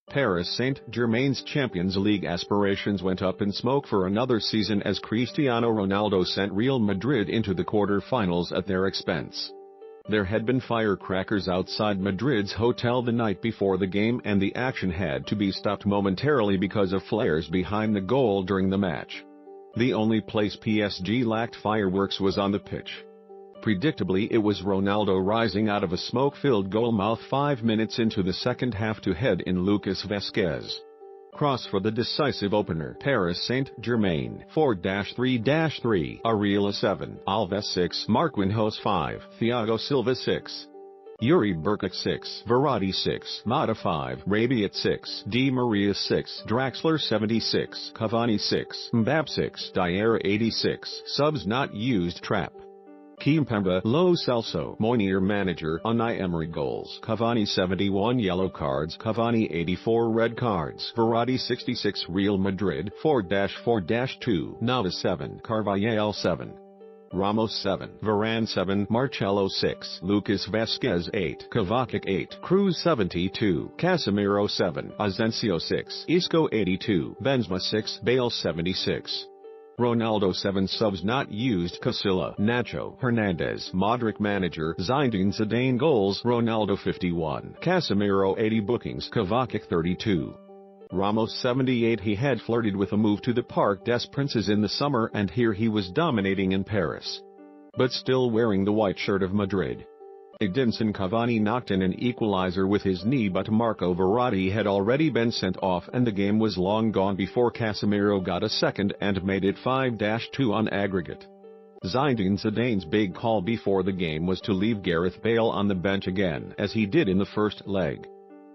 Paris Saint-Germain's Champions League aspirations went up in smoke for another season as Cristiano Ronaldo sent Real Madrid into the quarter-finals at their expense. There had been firecrackers outside Madrid's hotel the night before the game, and the action had to be stopped momentarily because of flares behind the goal during the match. The only place PSG lacked fireworks was on the pitch. Predictably, it was Ronaldo rising out of a smoke-filled goal mouth 5 minutes into the second half to head in Lucas Vázquez. Cross for the decisive opener. Paris Saint-Germain 4-3-3, Areola 7, Alves 6, Marquinhos 5, Thiago Silva 6. Yuri Berkut 6, Verratti 6, Mata 5, Rabiot 6, Di Maria 6, Draxler 76, Cavani 6, Mbappé 6, Diarra 86. Subs not used. Trap. Kimpembe, Lo Celso, Mounier. Manager, Unai Emery. Goals: Cavani 71 yellow cards, Cavani 84 red cards, Verratti 66. Real Madrid 4-4-2, Navas 7, Carvajal 7, Ramos 7, Varane 7, Marcelo 6, Lucas Vázquez 8, Kovacic 8, Cruz 72, Casemiro 7, Asensio 6, Isco 82, Benzema 6, Bale 76. Ronaldo 7. Subs not used: Casillas, Nacho, Hernandez. Modric. Manager, Zinedine Zidane. Goals: Ronaldo 51, Casemiro 80. Bookings: Kovacic 32, Ramos 78. He had flirted with a move to the Parc des Princes in the summer, and here he was dominating in Paris, but still wearing the white shirt of Madrid. Edinson Cavani knocked in an equalizer with his knee, but Marco Verratti had already been sent off and the game was long gone before Casemiro got a second and made it 5-2 on aggregate. Zinedine Zidane's big call before the game was to leave Gareth Bale on the bench again, as he did in the first leg.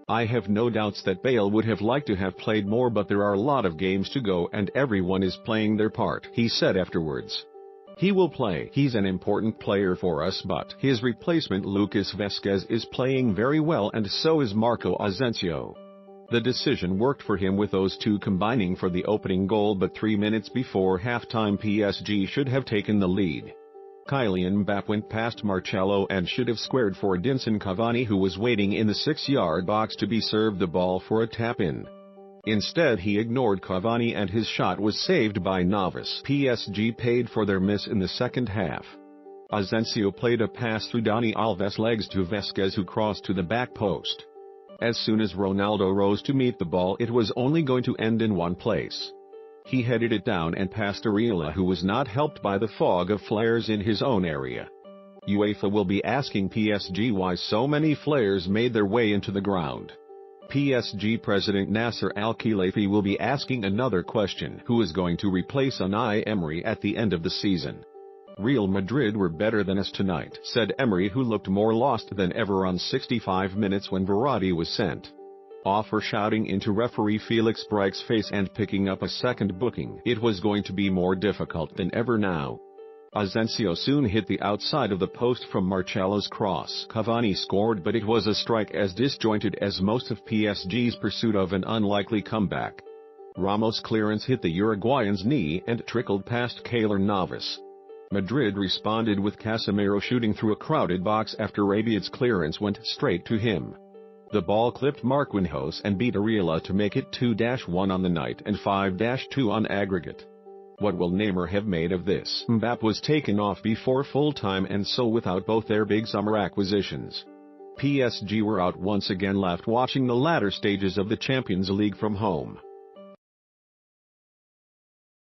I have no doubts that Bale would have liked to have played more, but there are a lot of games to go and everyone is playing their part, he said afterwards. He will play. He's an important player for us, but his replacement Lucas Vázquez is playing very well, and so is Marco Asensio. The decision worked for him with those two combining for the opening goal, but 3 minutes before halftime PSG should have taken the lead. Kylian Mbappé went past Marcelo and should have squared for Edinson Cavani, who was waiting in the 6-yard box to be served the ball for a tap-in. Instead, he ignored Cavani and his shot was saved by Navas. PSG paid for their miss in the second half. Asensio played a pass through Dani Alves' legs to Vázquez, who crossed to the back post. As soon as Ronaldo rose to meet the ball, it was only going to end in one place. He headed it down and past Areola, who was not helped by the fog of flares in his own area. UEFA will be asking PSG why so many flares made their way into the ground. PSG President Nasser Al-Khelaifi will be asking another question: who is going to replace Unai Emery at the end of the season? Real Madrid were better than us tonight, said Emery, who looked more lost than ever on 65 minutes when Verratti was sent off for shouting into referee Felix Breich's face and picking up a second booking. It was going to be more difficult than ever now. Asensio soon hit the outside of the post from Marcelo's cross. Cavani scored, but it was a strike as disjointed as most of PSG's pursuit of an unlikely comeback. Ramos' clearance hit the Uruguayan's knee and trickled past Keylor Navas. Madrid responded with Casemiro shooting through a crowded box after Rabiot's clearance went straight to him. The ball clipped Marquinhos and beat Areola to make it 2-1 on the night and 5-2 on aggregate. What will Neymar have made of this? Mbappé was taken off before full-time, and so without both their big summer acquisitions, PSG were out once again, left watching the latter stages of the Champions League from home.